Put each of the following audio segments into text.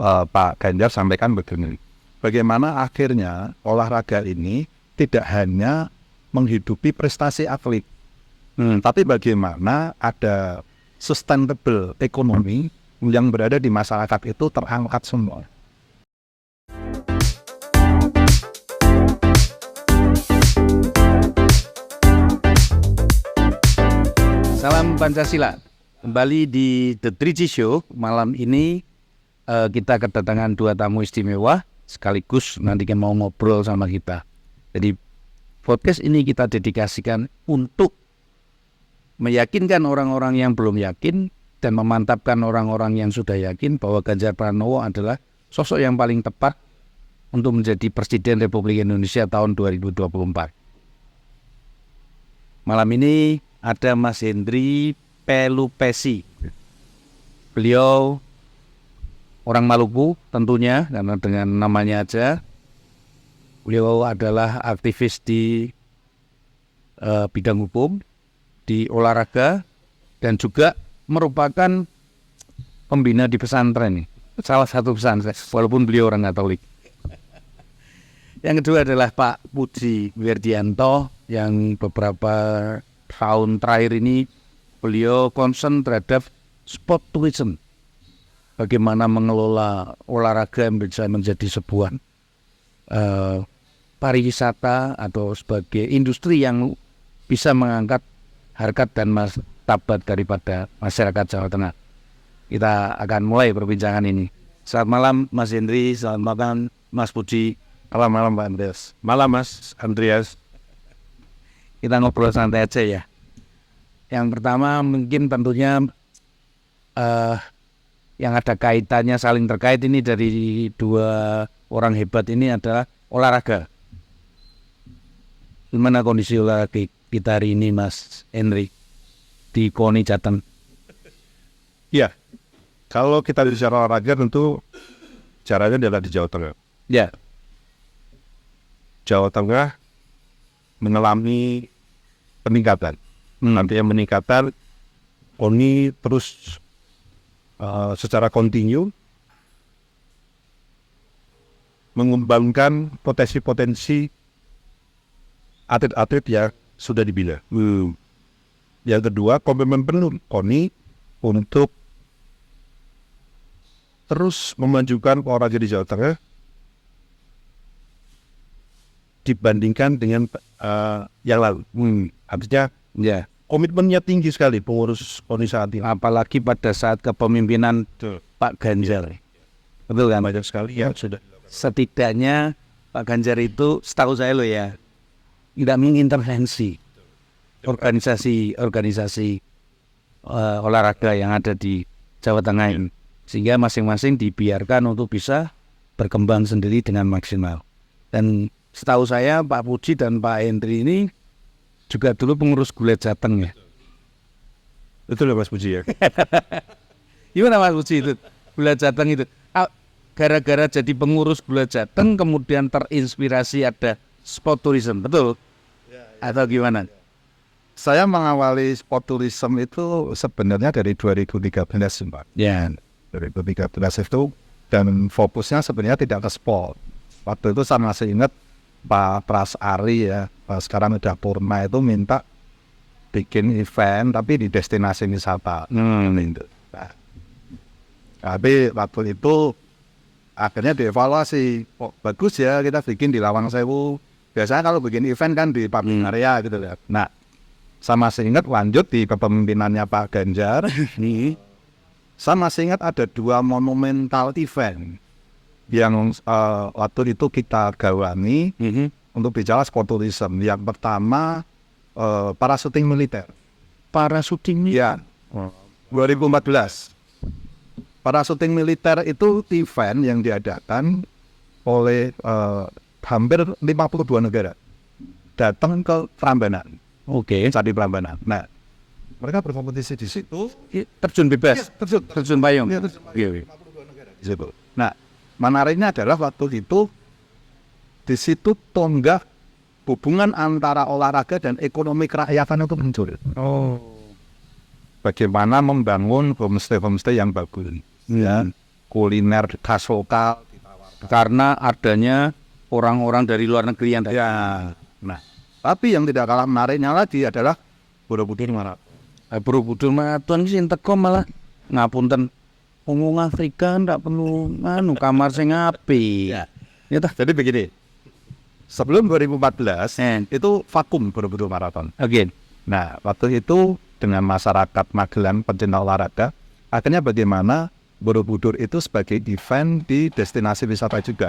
Pak Ganjar sampaikan begini, bagaimana akhirnya olahraga ini tidak hanya menghidupi prestasi atlet, tapi bagaimana ada sustainable ekonomi yang berada di masyarakat itu terangkat semua. Salam Pancasila. Kembali di The 3G Show. Malam ini kita kedatangan dua tamu istimewa, sekaligus nanti mau ngobrol sama kita. Jadi podcast ini kita dedikasikan untuk meyakinkan orang-orang yang belum yakin dan memantapkan orang-orang yang sudah yakin bahwa Ganjar Pranowo adalah sosok yang paling tepat untuk menjadi Presiden Republik Indonesia tahun 2024. Malam ini ada Mas Hendri Pelupesi. Beliau orang Maluku tentunya, karena dengan namanya aja. Beliau adalah aktivis di bidang hukum, di olahraga, dan juga merupakan pembina di pesantren. Salah satu pesantren, walaupun beliau orang Katolik. Yang kedua adalah Pak Puji Werdianto, yang beberapa tahun terakhir ini beliau concern terhadap sport tourism. Bagaimana mengelola olahraga yang bisa menjadi sebuah pariwisata atau sebagai industri yang bisa mengangkat harkat dan martabat daripada masyarakat Jawa Tengah. Kita akan mulai perbincangan ini. Selamat malam Mas Hendri, selamat malam Mas Puji. Selamat malam Pak Andreas. Malam Mas Andreas. Kita ngobrol santai aja ya. Yang pertama mungkin tentunya yang ada kaitannya saling terkait ini dari dua orang hebat ini adalah olahraga. Gimana kondisi olahraga kita hari ini Mas Hendri di KONI Jateng? Ya, kalau kita bicara olahraga tentu caranya adalah di Jawa Tengah. Ya. Jawa Tengah mengalami peningkatan. Artinya peningkatan KONI terus secara kontinu mengembangkan potensi-potensi atlet-atlet yang sudah dibina. Yang kedua, komitmen penuh KONI untuk terus memajukan olahraga di Jawa Tengah dibandingkan dengan yang lalu. Artinya Ya, komitmennya tinggi sekali pengurus KONI saat ini. apalagi pada saat kepemimpinan Pak Ganjar. Betul kan? Banyak sekali yang sudah. Setidaknya Pak Ganjar itu setahu saya loh ya, tidak mengintervensi organisasi olahraga yang ada di Jawa Tengah ini, sehingga masing-masing dibiarkan untuk bisa berkembang sendiri dengan maksimal. Dan setahu saya Pak Puji dan Pak Hendri ini juga dulu pengurus Gulet Jateng ya. Betul ya Mas Puji ya. Gimana Mas Puji itu Gulet Jateng itu? Gara-gara jadi pengurus Gulet Jateng kemudian terinspirasi ada sport tourism, betul? Atau gimana? Saya mengawali sport tourism itu sebenarnya dari 2013 Pak. Ya. 2013 itu, dan fokusnya sebenarnya tidak ke sport. Waktu itu saya masih ingat Pak Pras Ari ya, sekarang udah Purna, itu minta bikin event tapi di destinasi wisata. Gitu. Nah, tapi waktu itu akhirnya dievaluasi, bagus ya kita bikin di Lawang Sewu. Biasanya kalau bikin event kan di public area gitu ya. Nah, saya masih ingat lanjut di kepemimpinannya Pak Ganjar. Saya masih ingat ada dua monumental event yang waktu itu kita gawani untuk bicara sport tourism. Yang pertama parasyuting militer. Parasyuting Ya, 2014. Parasyuting militer itu event yang diadakan oleh hampir 52 negara. Datang ke Prambanan. Oke. Candi Prambanan. Nah, mereka berkompetisi di situ. Terjun bebas. Ya, terjun payung. Ya, Oke. di situ. Nah, menariknya adalah waktu itu di situ tonggak hubungan antara olahraga dan ekonomi kerakyatan itu muncul. Bagaimana membangun homestay yang bagus. Ya. kuliner khas lokal. Karena adanya orang-orang dari luar negeri yang Ya, nah, tapi yang tidak kalah menariknya lagi adalah Borobudur Marathon. Borobudur Marathon sing teko malah ngapunten wong Afrika ndak perlu kamar sing apik. Ya tah. Jadi begini, sebelum 2014 itu vakum Borobudur Marathon. Again. Nah, waktu itu dengan masyarakat Magelang pencinta olahraga, akhirnya bagaimana Borobudur itu sebagai event di destinasi wisata juga.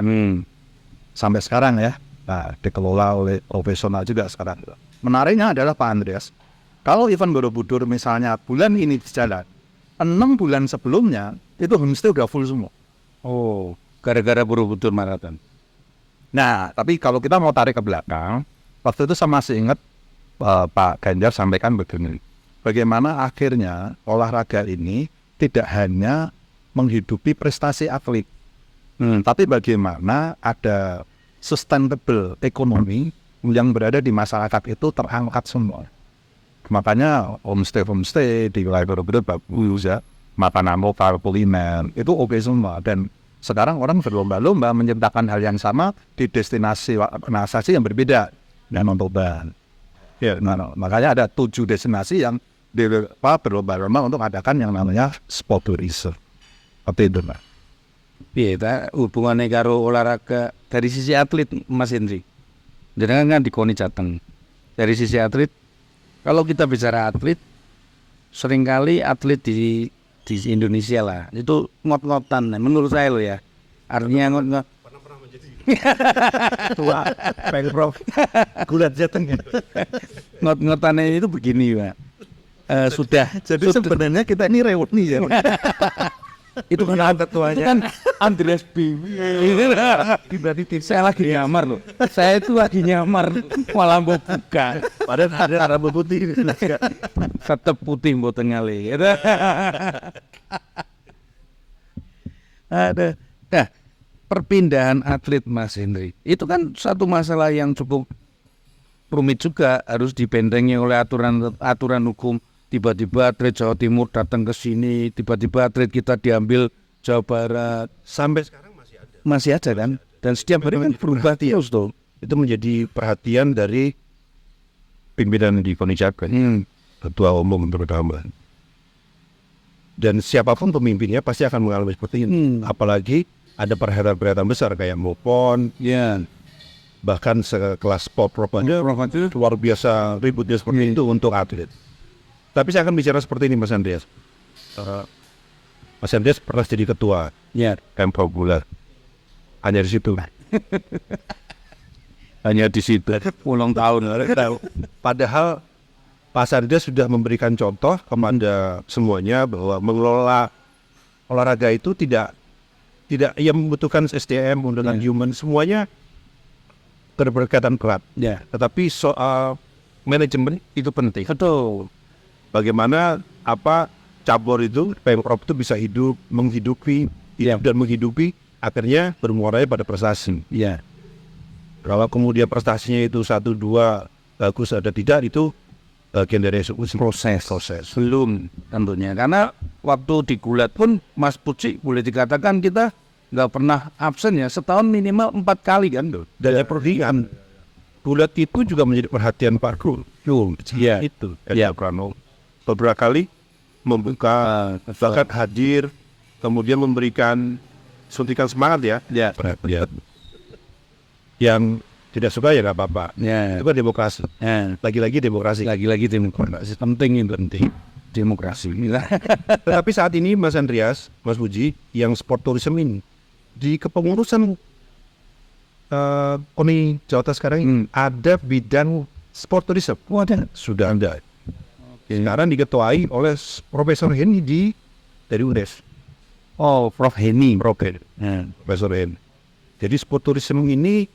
Sampai sekarang ya, nah, dikelola oleh profesional juga sekarang. Menariknya adalah Pak Andreas, kalau event Borobudur misalnya bulan ini jalan, 6 bulan sebelumnya itu homestay udah full semua. Oh, gara-gara Borobudur Marathon. Nah, tapi kalau kita mau tarik ke belakang, waktu itu saya masih ingat Pak Ganjar sampaikan begini, bagaimana akhirnya olahraga ini tidak hanya menghidupi prestasi atlet, tapi bagaimana ada sustainable ekonomi yang berada di masyarakat itu terangkat semua. Makanya homestay di wilayah Borobudur bagus ya, makanan lokal, kuliner itu oke semua. Dan sekarang orang berlomba-lomba menciptakan hal yang sama di destinasi yang berbeda dan mencoba. Ya, makanya ada 7 destinasi yang berlomba-lomba untuk mengadakan yang namanya sport tourism. Seperti itu, Pak. Piye ta hubungannya karo olahraga dari sisi atlet Mas Hendri? Jenengan kan dikoni Jateng. Dari sisi atlet, kalau kita bicara atlet, seringkali atlet di Indonesia lah itu ngot-ngotan menurut saya loh ya. Artinya ngot-ngot pernah menjadi tua Pemprov Gulat Jateng ya. Ngot-ngotannya itu begini, Pak. Sudah. Jadi sebenarnya kita ini reuni ya. Itu kan ketuanya. Itu kan Andreas Biwi. Berarti saya lagi nyamar loh. Saya itu lagi nyamar malah mau buka. Padahal ada rambut putih. Tetep putih mboten ngali. Ada. Nah, perpindahan atlet Mas Hendri. Itu kan satu masalah yang cukup rumit juga, harus dibentengi oleh aturan hukum. Tiba-tiba atlet Jawa Timur datang ke sini, tiba-tiba atlet kita diambil Jawa Barat. Sampai sekarang masih ada kan? Dan setiap hari kan berubah terus tuh. Itu menjadi perhatian dari pimpinan di KONI Jateng, ketua umum terutama. Dan siapapun pemimpinnya pasti akan mengalami seperti ini. Apalagi ada perhelatan-perhelatan besar kayak MOPON, bahkan sekelas Pop Propaga, luar biasa ributnya seperti itu untuk atlet. Tapi saya akan bicara seperti ini, Mas Andreas. Mas Andreas pernah jadi ketua Pemprov Gulat. Hanya di situ. Hanya di situ. Ulang tahun. Padahal Pak Andreas sudah memberikan contoh kepada semuanya bahwa mengelola olahraga itu tidak ia membutuhkan SDM, dengan human, semuanya berkaitan erat. Tetapi soal manajemen itu penting. Betul. Bagaimana cabur itu, Pemprov itu bisa menghidupi dan menghidupi, akhirnya bermuara pada prestasi. Kalau kemudian prestasinya itu 1, 2 bagus ada tidak, itu bagian dari proses. Belum tentunya, karena waktu di Gulat pun Mas Puci boleh dikatakan kita nggak pernah absen ya, setahun minimal 4 kali kan tuh. Dan yang perlu diingat, Gulat itu juga menjadi perhatian Pak Krul. Itu Prano beberapa kali membuka, bahkan hadir, kemudian memberikan suntikan semangat perhatian. Yang tidak suka ya nggak apa-apa. Itu kan demokrasi. Lagi-lagi demokrasi. Penting itu. Demokrasi. Tapi saat ini Mas Andreas, Mas Puji, yang sport tourism ini di kepengurusan KONI Jawa Tengah sekarang ini ada bidang sport tourism. Sudah ada. Sekarang diketuai oleh Profesor Heni dari UNES. Oh, Prof Heni. Profesor Heni. Jadi sport tourism ini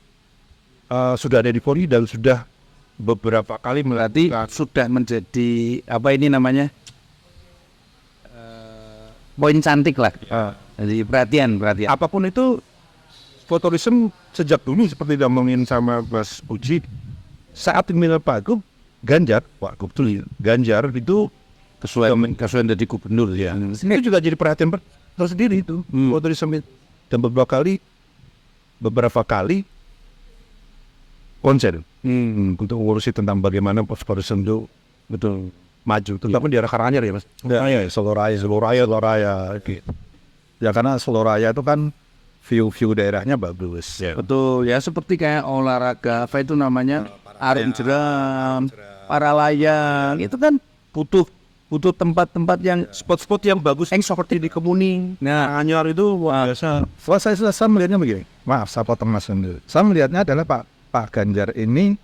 sudah ada di Polri dan sudah beberapa kali berarti sudah menjadi ini namanya poin cantik lah. Jadi perhatian. Apapun itu, sport tourism sejak dulu seperti diomongin sama Mas Puji, saat pemilihan Pak Gub, Ganjar itu kesuai dari gubernur itu juga jadi perhatian tersendiri itu tourism itu. Dan beberapa kali konsen untuk ngurusi tentang bagaimana tourism itu Betul. maju, terutama di arah Karanganyar ya Mas. Seloraya gitu. Ya karena Seloraya itu kan view daerahnya bagus. Ya. Betul ya, seperti kayak olahraga apa itu namanya, arung jeram, para layang, itu kan butuh tempat-tempat yang Spot-spot yang bagus seperti di Kemuning, Karanganyar itu biasa. Saya melihatnya begini. Maaf, saya potong Mas dulu. Saya melihatnya adalah Pak Ganjar ini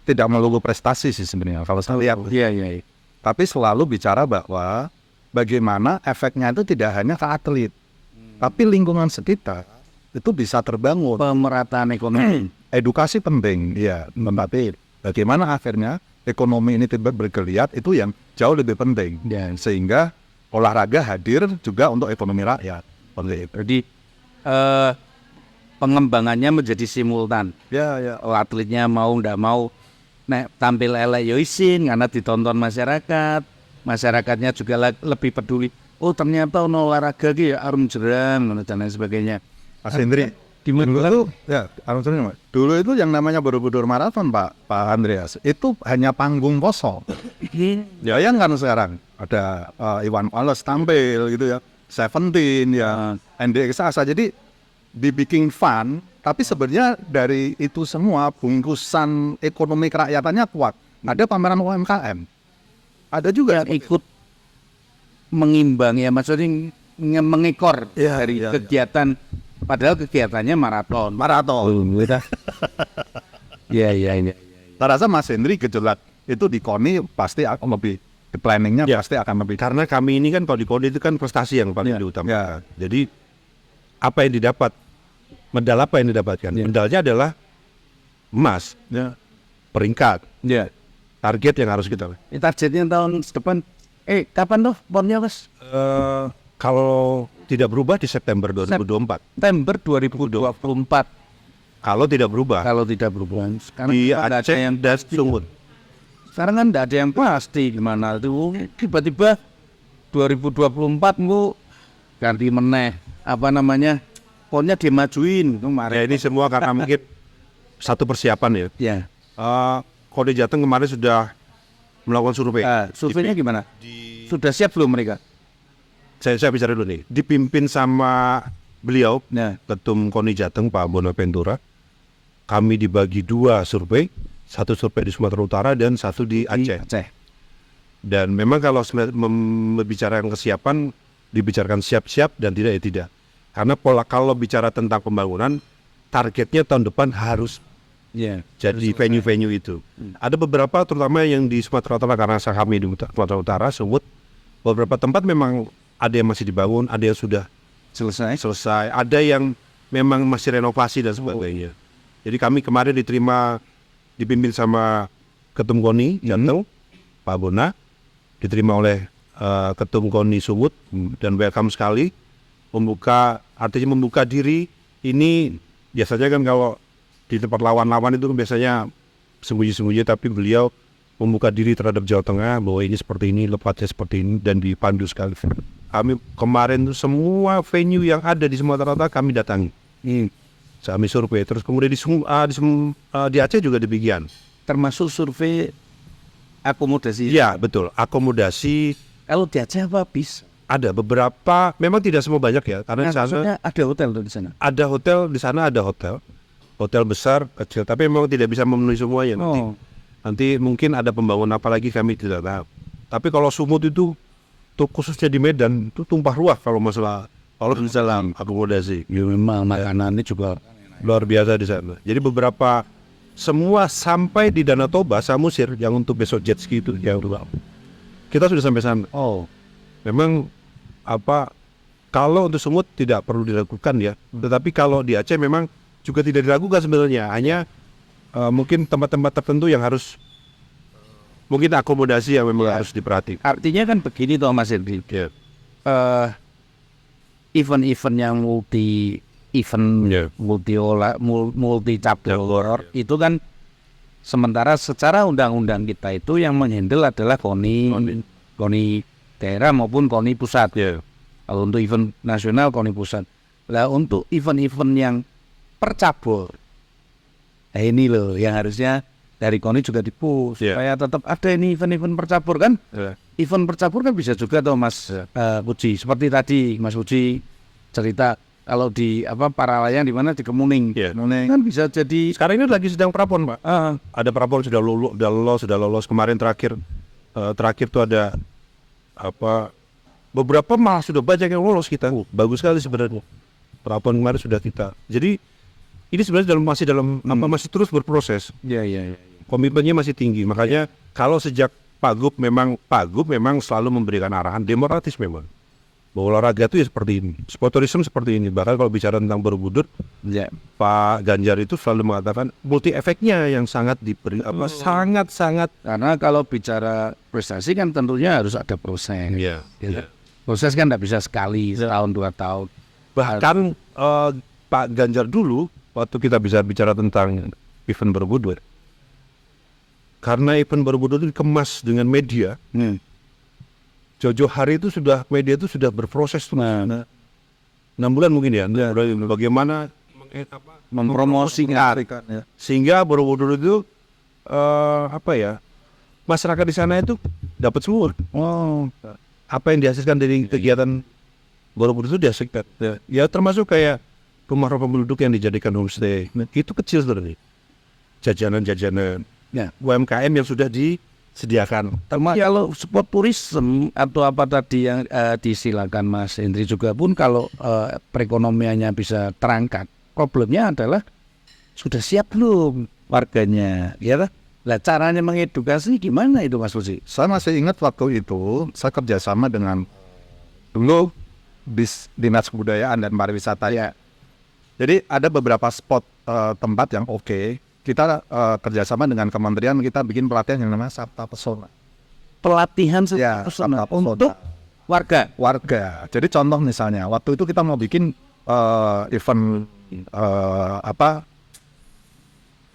tidak melulu prestasi sih sebenarnya kalau saya lihat. Iya. Tapi selalu bicara bahwa bagaimana efeknya itu tidak hanya ke atlet, tapi lingkungan sekitar itu bisa terbangun. Pemerataan ekonomi. Edukasi penting, ya, tapi bagaimana akhirnya ekonomi ini tiba bergeliat itu yang jauh lebih penting. Ya. Sehingga olahraga hadir juga untuk ekonomi rakyat. Jadi pengembangannya menjadi simultan. Ya. Atletnya mau ndak mau tampil elek yo isin karena ditonton masyarakat. Masyarakatnya juga lebih peduli. Oh ternyata olahraga ki ya arung jeram dan lain sebagainya. Mas Hendri, dulu itu ya, dulu itu yang namanya Borobudur Marathon Pak Andreas itu hanya panggung kosong. Ya yang kan sekarang ada Iwan Fals tampil gitu ya, Seventeen ya, NDXA. Jadi dibikin fun, tapi sebenarnya dari itu semua bungkusan ekonomi kerakyatannya kuat. Ada pameran UMKM, ada juga yang ikut mengimbang ya, maksudnya mengekor Ya, dari ya, kegiatan, padahal kegiatannya maraton. Iya. Saya rasa Mas Hendri gejolak itu di KONI pasti akan lebih, di planningnya Ya. pasti akan lebih. Karena kami ini kan kalau di KONI itu kan prestasi yang paling diutamakan. Ya. Jadi apa yang didapat, medal apa yang didapatkan? Medalnya adalah emas, Ya. peringkat, Ya. target yang harus kita. Ini targetnya tahun depan. Kapan tuh ponnya Mas? Kalau tidak berubah di September 2024. September 2024. Kalau tidak berubah Kalau tidak berubah. Sekarang di nggak ada Aceh yang dan Sumut. Sekarang kan tidak ada yang pasti gimana tuh. Tiba-tiba 2024 bu ganti meneh. Apa namanya? Ponnya dimajuin Ya kemarin. ini semua karena mungkin satu persiapan ya. Ya. Kode Jateng kemarin sudah melakukan survei. Surveinya gimana? Sudah siap belum mereka? Saya bicara dulu nih. Dipimpin sama beliau, Nah. Ketum KONI Jateng Pak Bonaventura. Kami dibagi dua survei, satu survei di Sumatera Utara dan satu di Aceh. Dan memang kalau membicarakan kesiapan, dibicarakan siap-siap dan tidak ya tidak. Karena kalau bicara tentang pembangunan, targetnya tahun depan harus Ya. jadi venue-venue itu. Ada beberapa terutama yang di Sumatera Utara, karena kami di Sumatera Utara, Sumut, beberapa tempat memang ada yang masih dibangun, ada yang sudah selesai, ada yang memang masih renovasi dan sebagainya. Jadi kami kemarin dipimpin sama Ketum KONI Jateng, Pak Bona, diterima oleh Ketum KONI Sumut dan welcome sekali, artinya membuka diri. Ini biasanya kan kalau di tempat lawan-lawan itu kan biasanya sembunyi-sembunyi, tapi beliau membuka diri terhadap Jawa Tengah bahwa ini seperti ini, lepatnya seperti ini, dan dipandu sekali. Kami kemarin tuh semua venue yang ada di Sumatera Utara kami datangi. Kami survei, terus kemudian di Aceh juga demikian. Termasuk survei akomodasi. Iya betul, akomodasi Kalau di Aceh apa bis? ada beberapa, memang tidak semua banyak ya, karena di sana Maksudnya ada hotel tuh di sana. ada hotel, di sana ada hotel besar, kecil, tapi memang tidak bisa memenuhi semuanya nanti. Nanti mungkin ada pembangunan apalagi kami tidak tahu. Tapi kalau Sumut itu khususnya di Medan itu tumpah ruah kalau masalah akomodasi. Ya memang makanannya juga Luar biasa di sana. Jadi beberapa semua sampai di Danau Toba, Samosir yang untuk besok jet ski itu yang kita sudah sampai sana. Memang kalau untuk Sumut tidak perlu dilakukan ya. Tetapi kalau di Aceh memang juga tidak dilakukan sebenarnya. Hanya mungkin tempat-tempat tertentu yang harus mungkin akomodasi yang memang harus diperhatikan. artinya kan begini toh Mas Hendri. Ya. Event-event yang multi cabur itu kan sementara secara undang-undang kita itu yang menghandle adalah KONI daerah maupun KONI pusat. Kalau untuk event nasional KONI pusat. Lah untuk event-event yang per cabur, nah ini loh yang harusnya dari KONI juga dipush supaya tetap ada ini event-event per cabur kan. Event per cabur kan bisa juga tuh Mas Puji. Seperti tadi Mas Puji cerita kalau di para layang di mana di Kemuning. Kemuning kan bisa jadi. Sekarang ini lagi sedang prapon, Pak. Ada prapon sudah lolos kemarin terakhir tuh ada beberapa malah sudah banyak yang lolos kita. Bagus sekali sebenarnya. Prapon kemarin sudah kita. Jadi ini sebenarnya masih terus berproses. Iya. Komitmennya masih tinggi. Makanya kalau sejak Pak Gub memang selalu memberikan arahan demokratis memang. Bahwa olahraga itu ya seperti ini, sport tourism seperti ini. Bahkan kalau bicara tentang Borobudur, Pak Ganjar itu selalu mengatakan multi efeknya yang sangat diberi sangat. Karena kalau bicara prestasi kan tentunya harus ada proses. Proses kan tidak bisa sekali setahun 2 tahun. Bahkan Pak Ganjar dulu waktu kita bisa bicara tentang event Borobudur, karena event Borobudur itu dikemas dengan media. Jauh-jauh hari itu media itu sudah berproses tuh. 6 bulan mungkin ya. Bagaimana mempromosikan sehingga Borobudur itu masyarakat di sana itu dapat semua. Apa yang dihasilkan dari kegiatan Borobudur itu dihasilkan. Ya termasuk kayak rumah-rumah penduduk yang dijadikan homestay. Itu kecil sebenarnya. Jajanan-jajanan. UMKM yang sudah disediakan. Kalau sport tourism atau apa tadi yang disilakan Mas Hendri juga pun kalau perekonomiannya bisa terangkat, problemnya adalah sudah siap belum warganya, ya kan? Lah caranya mengedukasi gimana itu Mas Puji? Saya masih ingat waktu itu saya kerjasama dengan dulu Dinas Kebudayaan dan Pariwisata ya. Jadi ada beberapa spot tempat yang oke. Kita kerjasama dengan kementerian, kita bikin pelatihan yang namanya Sabta Pesona. Pelatihan Sabta Pesona untuk warga. Jadi contoh misalnya, waktu itu kita mau bikin event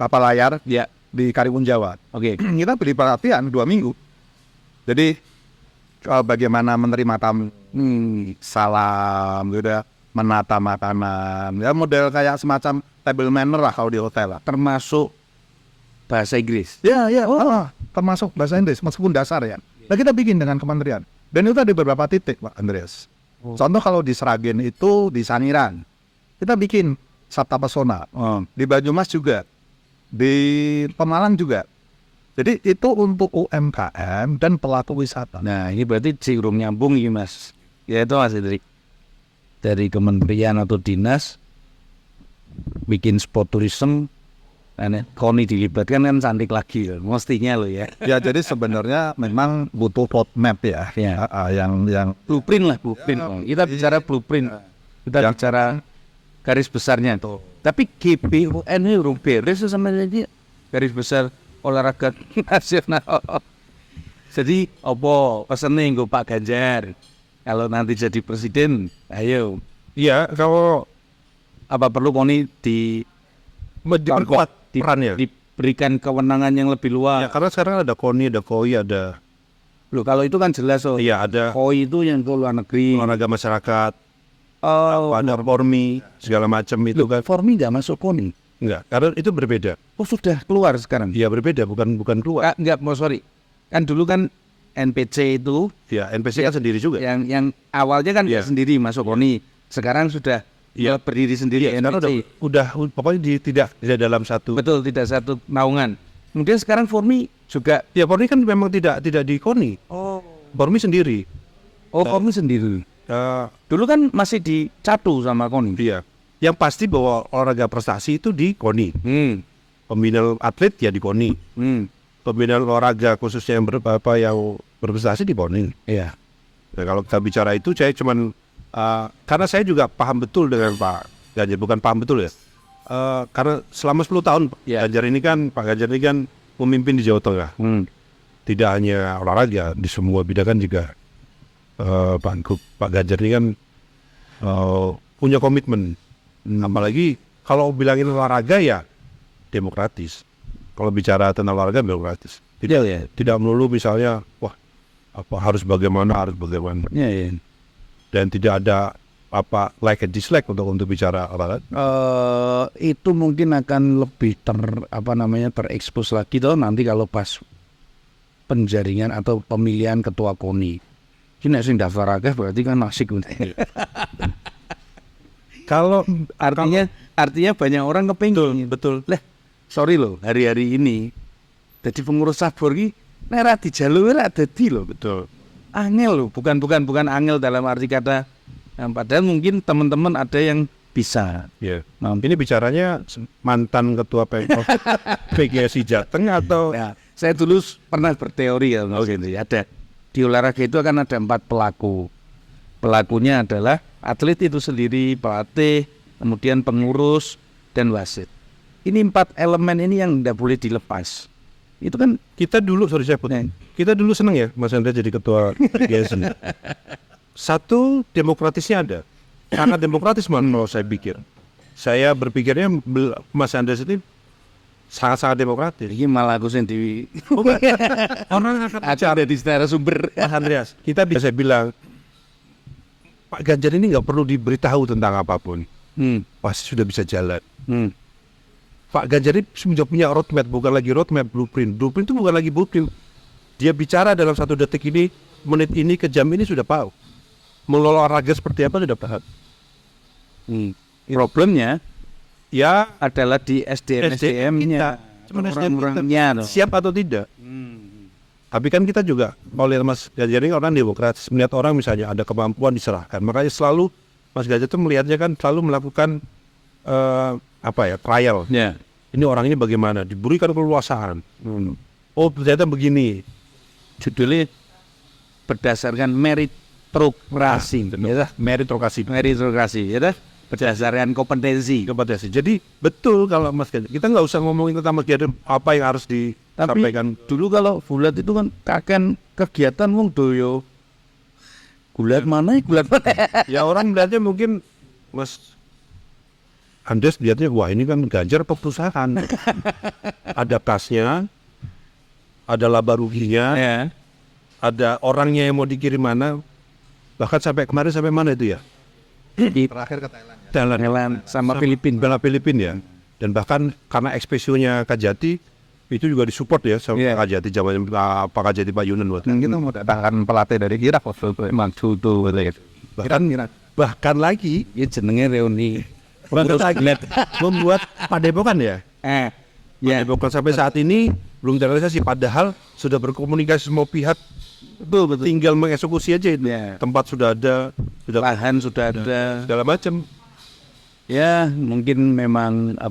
kapal layar di Karimun Jawa. Kita beli pelatihan 2 minggu. Jadi bagaimana menerima tamu, salam, gitu ya, menata makanan, ya model kayak semacam table manner lah kalau di hotel lah. Termasuk bahasa Inggris. Termasuk bahasa Inggris meskipun dasar ya. Nah kita bikin dengan kementerian. Dan itu ada beberapa titik Pak Andreas. Contoh kalau di Sragen itu di Sangiran, kita bikin Sabta Pesona. Di Banyumas juga, di Pemalang juga. Jadi itu untuk UMKM dan pelaku wisata. Nah ini berarti cirum nyambung ini Mas. Ya itu Mas Hendri. Dari kementerian atau dinas bikin sport tourism, KONI dilibatkan kan cantik lagi loh, mestinya loh ya. Ya jadi sebenarnya memang butuh roadmap ya. Yang blueprint lah, blueprint. Kita bicara blueprint, kita bicara garis besarnya tuh. Tapi GBUN ini urung beres sama jadi garis besar olahraga nasional. Jadi apa pesennya nggo Pak Ganjar kalau nanti jadi presiden, ayo. Iya, kalau apa perlu KONI diperkuat perannya, diberikan kewenangan yang lebih luas. Ya, karena sekarang ada KONI, ada KOI, ada. Loh, kalau itu kan jelas Iya, ada KOI itu yang ke luar negeri. Olahraga masyarakat. Ada Formi, segala macam itu kan. Formi nggak masuk KONI? Enggak, karena itu berbeda. Oh, sudah keluar sekarang? Iya, berbeda, bukan keluar. Enggak, sorry. Kan dulu kan NPC itu. Ya, NPC kan sendiri juga. Yang awalnya kan sendiri masuk KONI. Sekarang sudah berdiri sendiri. NPC. Udah pokoknya tidak dalam satu. Betul, tidak satu naungan. Kemudian sekarang Formi juga. Ya, Formi kan memang tidak di KONI. Formi sendiri. Formi sendiri. Dulu kan masih dicatu sama KONI. Iya. Yang pasti bahwa olahraga prestasi itu di KONI. Pembinaan atlet ya di KONI. Pembinaan olahraga khususnya yang berprestasi di KONI. Iya. Nah, kalau kita bicara itu saya cuman karena saya juga paham betul dengan Pak Ganjar, bukan paham betul ya. Karena selama 10 tahun Pak Ganjar ini kan memimpin di Jawa Tengah. Tidak hanya olahraga, di semua bidang kan juga Pak Ganjar ini kan punya komitmen. Apalagi kalau bilangin olahraga ya demokratis. Kalau bicara tentang olahraga demokratis. Tidak melulu misalnya harus bagaimana. dan tidak ada apa like and dislike untuk bicara apa kan? Itu mungkin akan lebih terekspos lagi toh nanti kalau pas penjaringan atau pemilihan ketua KONI. Ini sing daftar akeh berarti kan asik. Kalau Artinya banyak orang kepingin. betul. Lah, sorry loh, hari-hari ini jadi pengurus sabur ki nek ra dijaluk ora dadi loh. Betul. Angel loh, bukan angel dalam arti kata padahal mungkin teman-teman ada yang bisa. Ya. Ini bicaranya mantan ketua Pemkot PGSI Jateng atau Nah, saya dulu pernah berteori ya, ada di olahraga itu akan ada 4 pelaku. Pelakunya adalah atlet itu sendiri, pelatih, kemudian pengurus dan wasit. Ini 4 elemen ini yang tidak boleh dilepas. Itu kan kita dulu kita dulu seneng ya Mas Andrea jadi ketua PGSI. Satu, demokratisnya ada. Sangat demokratis kalau saya pikir. Saya berpikirnya Mas Andreas itu sangat-sangat demokratis. ini malah aku sendiri. Orang akan Ada di narasumber. Mas Andreas, saya bilang Pak Ganjar ini nggak perlu diberitahu tentang apapun. Pasti sudah bisa jalan. Pak Ganjar ini sudah punya roadmap, bukan lagi roadmap, blueprint. Blueprint itu bukan lagi blueprint. Dia bicara dalam 1 detik ini, menit ini, ke jam ini sudah tahu. Mengelola olahraga seperti apa sudah paham. Problemnya Ya, adalah di SDM-nya. Orang-orangnya. siap atau tidak. Tapi kan kita juga, oleh Mas Ganjar ini orang demokratis, melihat orang misalnya ada kemampuan diserahkan. Makanya selalu Mas Ganjar itu melihatnya kan selalu melakukan trial. Ya. Ini orang ini bagaimana, diberikan keleluasaan. Oh ternyata begini. Judulnya berdasarkan meritokrasi. Meritokrasi, ya dah? Berdasarkan kompetensi. Jadi betul kalau Mas Ganjar, kita nggak usah ngomongin tentang Mas Ganjar apa yang harus disampaikan. Tapi dulu kalau bulat itu kan kakek kegiatan wong doyo. Gulat mana? Ya orang melihatnya mungkin Mas Andes lihatnya, wah ini kan Ganjar perusahaan. Ada kasnya, ada laba ruginya, Ya. ada orangnya yang mau dikirim mana. Bahkan sampai kemarin sampai mana itu ya? Terakhir ke Thailand ya. Thailand sama Filipina. Filipina ya. Dan bahkan karena ekspesionya Kajati itu juga disupport ya sama Kajati zaman Pak Kajati Pak Yunan waktu. Dan kita mau datangkan pelatih dari Irak waktu itu emang tuh gitu. Bahkan lagi Ini jenenge reuni. membuat padepokan ya. Ya. Padepokan sampai saat ini belum terrealisasi, padahal sudah berkomunikasi semua pihak. Betul. Tinggal mengeksekusi aja itu. Ya. Tempat sudah ada, Lahan sudah ada. segala macam. Ya, mungkin memang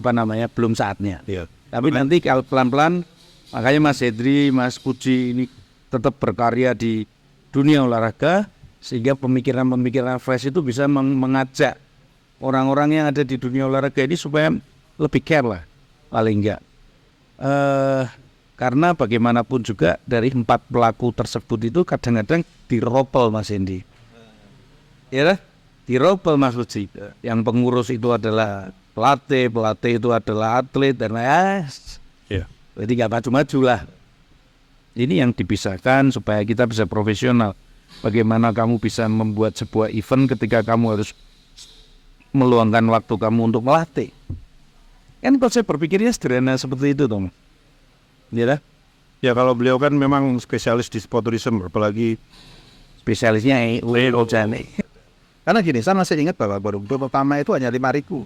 belum saatnya. Iya. Tapi nanti kalau pelan-pelan, makanya Mas Hedri, Mas Puji ini tetap berkarya di dunia olahraga, sehingga pemikiran-pemikiran fresh itu bisa mengajak orang-orang yang ada di dunia olahraga ini supaya lebih care lah, paling enggak. Karena bagaimanapun juga dari 4 pelaku tersebut itu kadang-kadang diropel Mas Hendi. Ya, diropel Mas Puji. Yang pengurus itu adalah pelatih itu adalah atlet dan Iya. jadi nggak maju-maju lah. Ini yang dipisahkan supaya kita bisa profesional. Bagaimana kamu bisa membuat sebuah event ketika kamu harus meluangkan waktu kamu untuk melatih. Kan konsep berpikirnya sederhana seperti itu, Tom. Ya dah? Ya kalau beliau kan memang spesialis di sport tourism, apalagi Spesialisnya Ojane. Karena gini, saya masih ingat bahwa baru pertama itu hanya 5.000.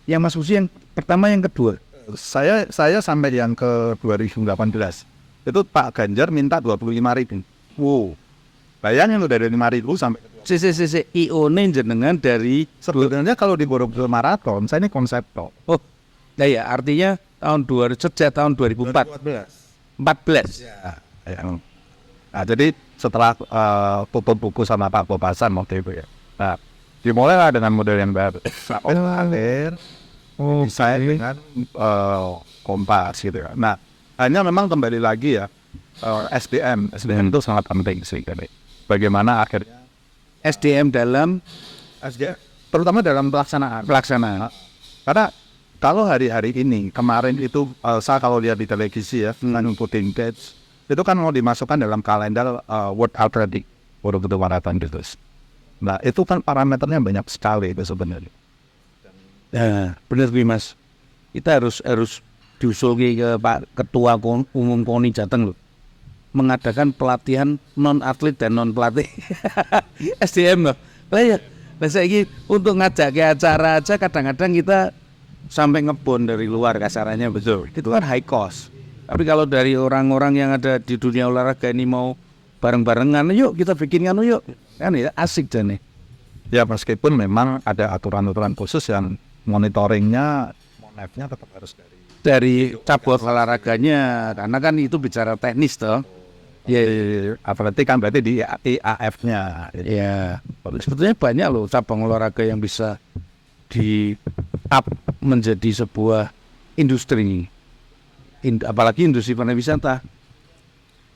Yang Mas Usi yang pertama, yang kedua. Saya sampai yang ke 2018 itu Pak Ganjar minta 25.000. Wow. Bayangin lu dari 5.000 sampai ke IO-ne jenengan dari sebenarnya kalau di Borobudur Marathon, saya ini konseptor. ya artinya sejak tahun 2014. Ya. Nah, jadi setelah tutup buku sama Pak Bobasan waktu itu ya. Nah, dimulailah dengan model yang baru. Saya dengan Kompas gitu ya. Nah, hanya memang kembali lagi ya, SDM itu sangat penting sih. Bagaimana akhirnya SDM dalam terutama dalam pelaksanaan. Karena kalau hari-hari ini, kemarin itu saya kalau lihat di televisi ya, ngikutin dates, itu kan mau dimasukkan dalam kalender World Athletic Borobudur Marathon gitu. Nah itu kan parameternya banyak sekali itu sebenarnya. Nah, benar Bi Mas. Kita harus diusul ke Pak Ketua Umum KONI Jateng loh. Mengadakan pelatihan non atlet dan non pelatih SDM loh. Lah ya, saiki untuk ngajak ke acara aja kadang-kadang kita sampai ngebon dari luar kasarannya betul. Itu kan high cost. Tapi kalau dari orang-orang yang ada di dunia olahraga ini mau bareng-barengan, yuk kita bikin yuk. Kan ya asik jane. Ya meskipun memang ada aturan-aturan khusus yang monitoringnya, monefnya tetap harus dari cabur olahraganya, karena kan itu bicara teknis toh. Ya, atletik kan berarti di IAAF-nya. Ya, sebetulnya banyak loh cabang olahraga yang bisa di up menjadi sebuah industri. Apalagi industri pariwisata.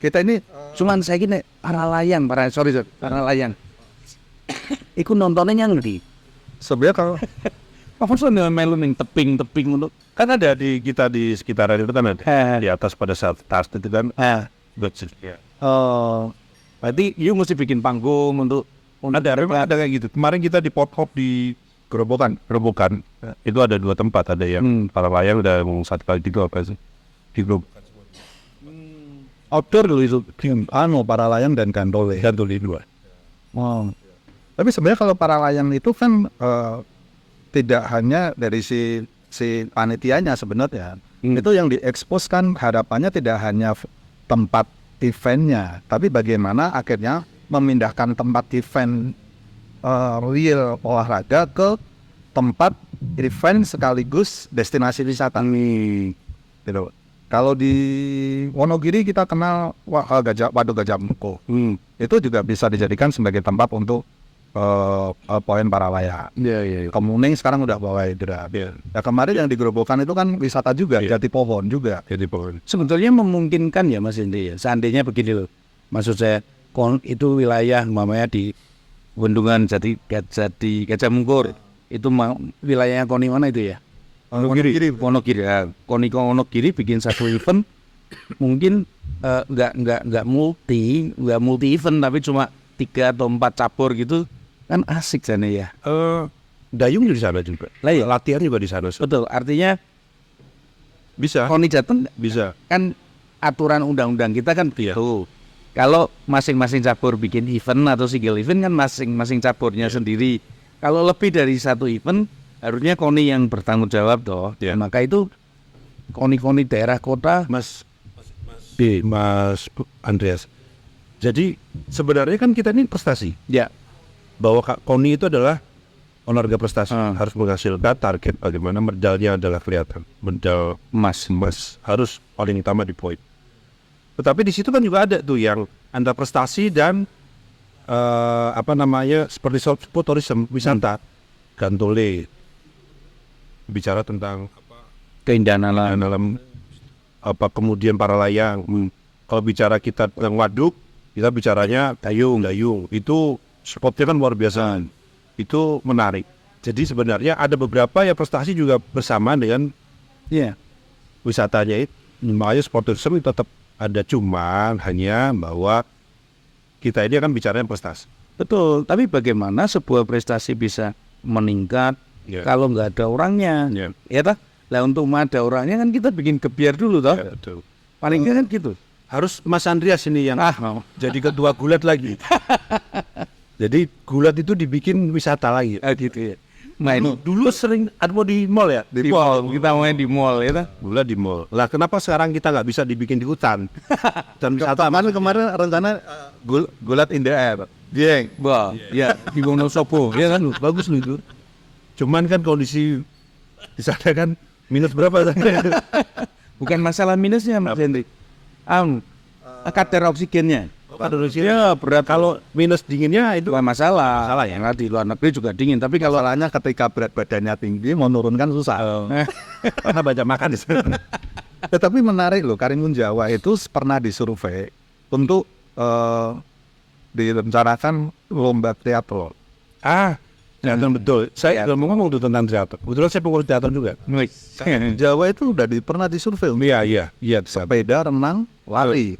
Kita ini cuman saya gini para layang. Iku nontonnya ngerti. Sebenarnya kalau apa sih melu ning teping-teping untuk Kan ada di kita di sekitaran itu kan ada di atas pada saat tas itu kan. Ya. Oh, berarti you mesti bikin panggung untuk Ada kayak gitu. Kemarin kita di pop up di Gerobokan itu ada 2 tempat, ada yang para layang udah ngomong 1 kali 3 apa sih di Gerobokan outdoor dulu itu para layang dan gandole. Gandole 2. Wow. Tapi sebenarnya kalau para layang itu kan tidak hanya dari si panitianya sebenarnya. Itu yang diekspos kan harapannya tidak hanya tempat eventnya, tapi bagaimana akhirnya memindahkan tempat event real olahraga ke tempat event sekaligus destinasi wisata nih. Gitu. Kalau di Wonogiri kita kenal Waduk Gajah Mungku. Itu juga bisa dijadikan sebagai tempat untuk poin para layang. Iya. Kemuning sekarang udah bawa hidra. Ya kemarin yang di Gerobokan itu kan wisata juga, jati pohon juga. Jadi pokoknya Sebetulnya memungkinkan ya Mas Indi ya. Seandainya begini loh. Maksud saya itu wilayah mamanya di Bendungan Gajah Mungkur. Itu wilayahnya KONI mana itu ya? Wonogiri. Ya. KONI Wonogiri bikin satu event mungkin nggak multi event tapi cuma 3 atau 4 cabur gitu. Kan asik sana ya. dayung di sana juga. Lah ya. Latihan juga di sana. Betul, artinya Bisa. KONI Jateng Bisa. kan aturan undang-undang kita kan begitu. Kalau masing-masing cabur bikin event atau single event kan masing-masing caburnya sendiri. Kalau lebih dari satu event harusnya KONI yang bertanggung jawab toh. Maka itu KONI daerah kota Mas Andreas. Jadi sebenarnya kan kita ini prestasi. ya. Bahwa KONI itu adalah olahraga prestasi, harus menghasilkan target bagaimana medalnya adalah kelihatan. Medal emas harus paling utama di poin. Tetapi di situ kan juga ada tuh yang antara prestasi dan seperti sport tourism, wisata. Gandole bicara tentang Keindahan alam. dalam kemudian para layang. Kalau bicara kita tentang waduk, kita bicaranya dayung. Itu spotnya kan luar biasa. Itu menarik. Jadi sebenarnya ada beberapa ya prestasi juga bersama dengan wisatanya itu. Makanya sport tourism itu tetap ada, cuman hanya bahwa kita ini akan bicaranya prestasi. Betul, tapi bagaimana sebuah prestasi bisa meningkat kalau nggak ada orangnya? Ya toh? Lah untuk ada orangnya kan kita bikin gebiar dulu toh. Paling nggak kan gitu. Harus Mas Andreas ini yang jadi ketua gulat lagi. Jadi gulat itu dibikin wisata lagi. Gitu ya. Main Dulu sering ada di mall ya? di mall, kita main di mall ya toh. Gulat di mall. Lah kenapa sekarang kita nggak bisa dibikin di hutan? Dan wisata Kemarin rencana gulat in the air. Wah, ya di Wonosobo, ya kan bagus loh itu. Cuman kan kondisi di sana kan minus berapa? Bukan masalah minusnya Mas Hendri. Kadar oksigennya. Ya berat. Kalau minus dinginnya itu Bukan masalah. Masalah ya? Karena di luar negeri juga dingin, tapi kalau Masalahnya ketika berat badannya tinggi mau nurunkan susah. karena banyak makan di sana. Tetapi menarik loh, Karimun Jawa itu pernah disurvei untuk direncanakan lomba teater. Teater betul. Saya ngomong tuh tentang teater. Kebetulan saya pengurus teater juga. Jawa itu udah pernah disurvei. Iya. Sepeda, renang, lari.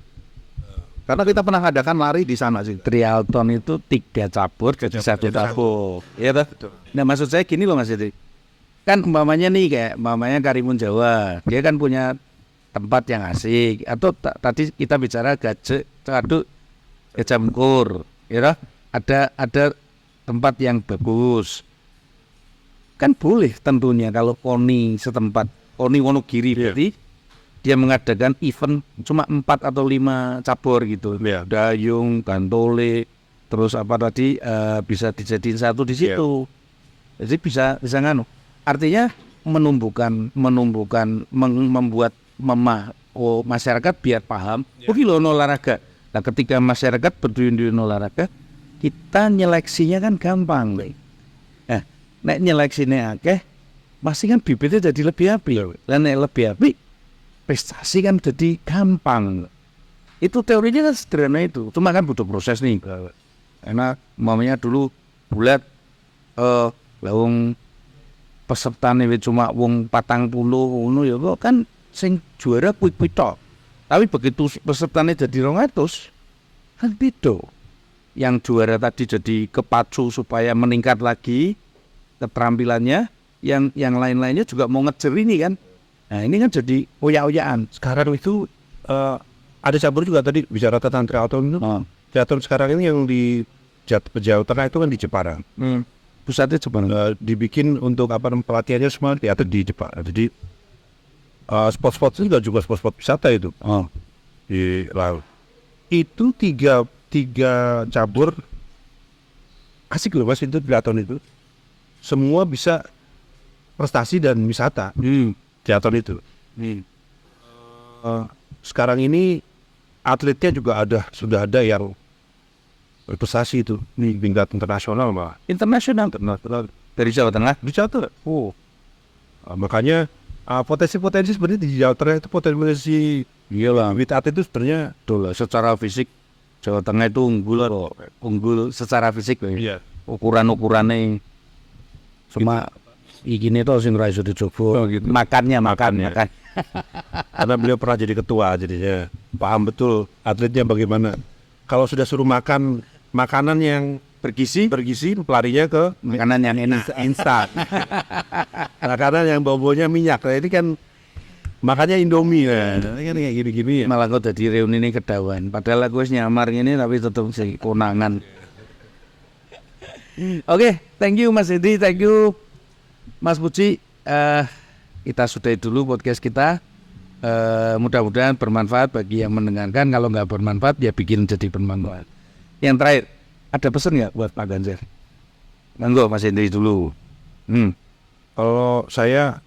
Karena kita pernah adakan lari di sana sih. Triathlon itu 3 cabur jadi 1 tabur. Iya toh? Nah maksud saya gini loh Mas Edi. Kan umpamanya nih kayak umpamanya Karimun Jawa, dia kan punya tempat yang asik. Atau tadi kita bicara Gajah Mungkur, ya toh? Ada tempat yang bagus. Kan boleh tentunya kalau KONI setempat, KONI Wonogiri berarti dia mengadakan event cuma 4 atau 5 cabur gitu. Dayung, gantole, terus apa tadi bisa dijadiin satu di situ. Jadi bisa nganu. Artinya membuat masyarakat biar paham. Oh gila olahraga. Nah ketika masyarakat berduyun-duyun olahraga, kita nyeleksinya kan gampang. Nah, nek nyeleksinya akeh, pasti kan bibitnya jadi lebih apik. Dan nek lebih apik, prestasi kan jadi gampang. Itu teorinya kan sederhana itu. Cuma kan butuh proses nih. Karena mamanya dulu bulat lawung peserta nih cuma wong 40 ngono ya kok kan sing juara kuwi tok. Tapi begitu pesertanya jadi 200 kan beda. Yang juara tadi jadi kepacu supaya meningkat lagi keterampilannya, yang lain-lainnya juga mau ngejar ini kan. Nah ini kan jadi oyak-oyakan. Sekarang itu ada cabur juga tadi bicara tentang triathlon itu. Triathlon sekarang ini yang di Jawa Tengah itu kan di Jepara. Pusatnya Jepara. Dibikin untuk pelatihannya semua diatur di Jepara. Jadi spot-spot itu juga spot-spot wisata itu di laut. Itu tiga cabur asik loh Mas itu triathlon itu. Semua bisa prestasi dan wisata. Triathlon itu. Sekarang ini atletnya juga sudah ada yang berprestasi itu di tingkat internasional malah. Internasional dari Jawa Tengah. Di Jawa Tengah. Makanya potensi sebenarnya di Jawa Tengah itu potensi atlet itu sebenarnya secara fisik Jawa Tengah itu unggul secara fisik. Ukuran-ukurannya cuma igine itu sing ra iso dicoba. Gitu. Makan. Karena beliau pernah jadi ketua, jadinya paham betul atletnya bagaimana. Kalau sudah suruh makan makanan yang bergizi, pelarinya ke makanan yang enak, instan. Makanan yang bau-baunya minyak. Nah, ini kan makanya Indomie ini kan kayak gini-gini ya. Malah kok jadi reuni ini kedawan. Padahal aku nyamar ini tapi tetap sih konangan. Oke, thank you Mas Edi, thank you Mas Puji. Kita sudahi dulu podcast kita. Mudah-mudahan bermanfaat bagi yang mendengarkan. Kalau nggak bermanfaat ya bikin jadi bermanfaat. Yang terakhir, ada pesan nggak buat Pak Ganjar? Monggo Mas Hendri dulu. Kalau saya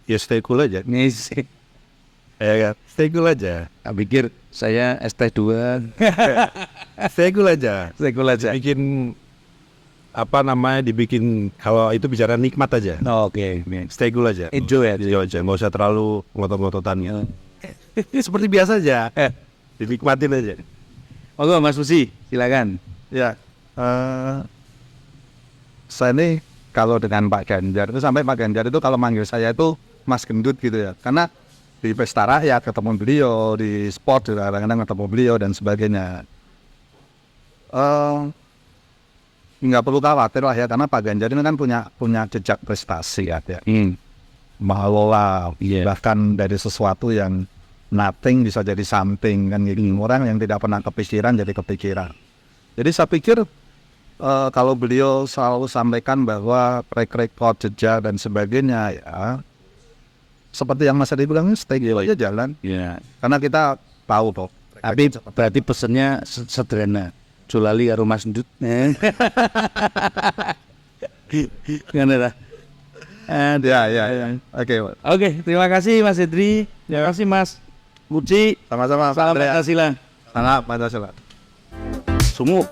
ya stay cool aja. Stay cool aja. Tak pikir saya ST2. Stay cool aja. Bikin dibikin kalau itu bicara nikmat aja. Oke. Stay cool aja. Enjoy aja. Nggak usah terlalu ngotot-ngototan. Seperti biasa aja. Dinikmatin aja. Monggo Mas Puji, silakan. Ya, saya ini kalau dengan Pak Ganjar itu sampai Pak Ganjar itu kalau manggil saya itu Mas Gendut gitu ya. Karena di pesta rakyat ketemu beliau, di sport juga kadang-kadang ketemu beliau dan sebagainya. Nggak perlu khawatir lah ya, karena Pak Ganjar ini kan punya jejak prestasi ya. Mengelola bahkan dari sesuatu yang nothing bisa jadi something kan gitu. Orang yang tidak pernah kepikiran jadi kepikiran. Jadi saya pikir kalau beliau selalu sampaikan bahwa track record, jejak dan sebagainya ya seperti yang Mas Adi bilang, stay aja jalan. Karena kita tahu toh. Tapi berarti pesannya sederhana. Julali karo Mas Ndut. Kan ada. Ya. Oke, terima kasih Mas Hendri. Terima kasih Mas Puji. Sama-sama. Salam Pancasila. Salam Pancasila. Sumuk.